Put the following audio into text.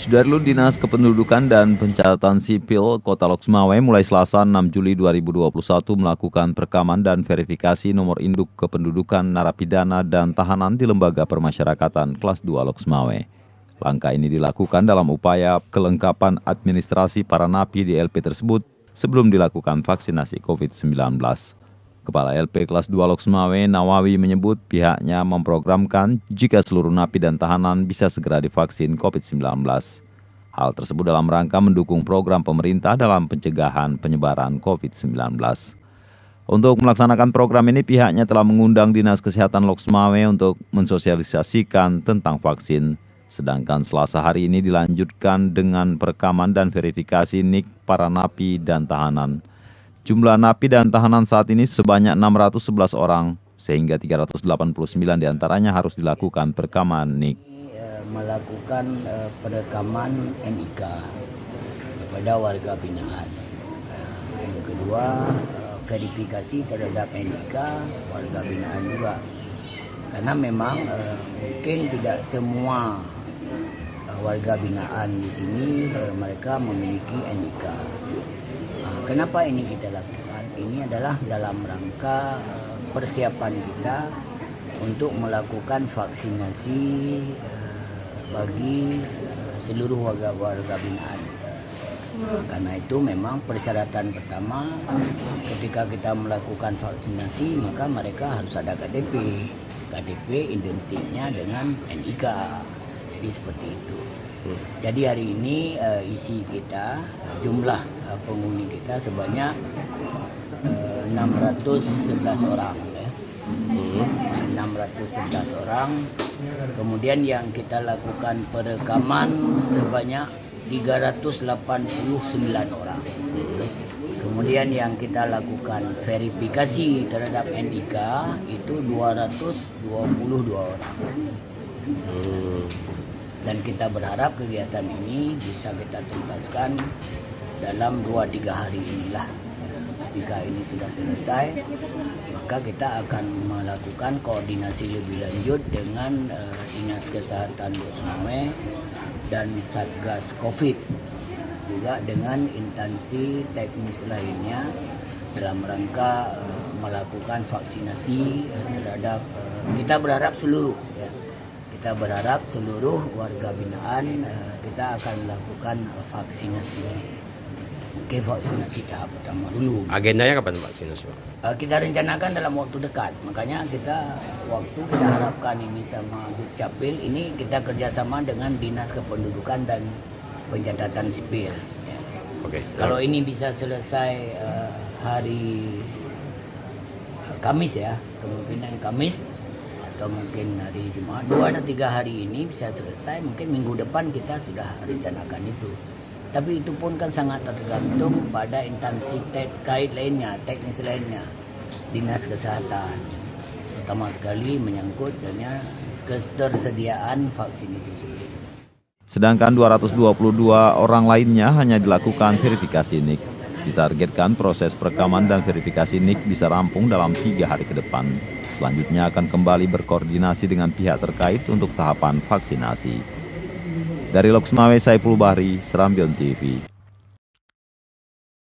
Sudarlun Dinas Kependudukan dan Pencatatan Sipil Kota Lok Sumawe mulai Selasa 6 Juli 2021 melakukan perekaman dan verifikasi nomor induk kependudukan narapidana dan tahanan di Lembaga Permasyarakatan Kelas 2 Lok Sumawe. Langkah ini dilakukan dalam upaya kelengkapan administrasi para napi di LP tersebut sebelum dilakukan vaksinasi COVID-19. Kepala LP Kelas 2 Lok Sumawe, Nawawi, menyebut pihaknya memprogramkan jika seluruh napi dan tahanan bisa segera divaksin COVID-19. Hal tersebut dalam rangka mendukung program pemerintah dalam pencegahan penyebaran COVID-19. Untuk melaksanakan program ini, pihaknya telah mengundang Dinas Kesehatan Lok Sumawe untuk mensosialisasikan tentang vaksin. Sedangkan Selasa hari ini dilanjutkan dengan perekaman dan verifikasi NIK para napi dan tahanan. Jumlah napi dan tahanan saat ini sebanyak 611 orang, sehingga 389 diantaranya harus dilakukan perekaman NIK. Melakukan perekaman NIK kepada warga binaan. Yang kedua, verifikasi terhadap NIK warga binaan juga. Karena memang mungkin tidak semua warga binaan di sini mereka memiliki NIK. Kenapa ini kita lakukan? Ini adalah dalam rangka persiapan kita untuk melakukan vaksinasi bagi seluruh warga binaan. Karena itu memang persyaratan pertama ketika kita melakukan vaksinasi, maka mereka harus ada KTP. KTP identiknya dengan NIK. Jadi seperti itu. Jadi hari ini isi kita, jumlah penghuni kita sebanyak 611 orang. 611 orang. Kemudian yang kita lakukan perekaman sebanyak 389 orang. Kemudian yang kita lakukan verifikasi terhadap NIK itu 222 orang. Dan kita berharap kegiatan ini bisa kita tuntaskan dalam 2-3 hari inilah. Ketika ini sudah selesai, maka kita akan melakukan koordinasi lebih lanjut dengan Dinas Kesehatan Lok Sumawe dan Satgas COVID, juga dengan instansi teknis lainnya dalam rangka melakukan vaksinasi terhadap kita berharap seluruh warga binaan kita akan melakukan vaksinasi. Mungkin vaksinasi tahap pertama dulu. Agendanya kapan vaksinasi? Kita rencanakan dalam waktu dekat. Makanya kita harapkan ini sama Dukcapil ini kita kerjasama dengan Dinas Kependudukan dan Pencatatan Sipil. Ya. Oke. Kalau ini bisa selesai hari Kamis ya, kemungkinan Kamis. Atau mungkin hari Jumat, 2-3 hari ini bisa selesai, mungkin minggu depan kita sudah rencanakan itu. Tapi itu pun kan sangat tergantung pada instansi terkait lainnya, teknis lainnya, Dinas Kesehatan. Pertama sekali menyangkut dengan ketersediaan vaksin itu sendiri. Sedangkan 222 orang lainnya hanya dilakukan verifikasi NIK. Ditargetkan proses perekaman dan verifikasi NIK bisa rampung dalam 3 hari ke depan. Selanjutnya akan kembali berkoordinasi dengan pihak terkait untuk tahapan vaksinasi. Dari Lok Sumawe, Saiful Bahri, Serambion TV.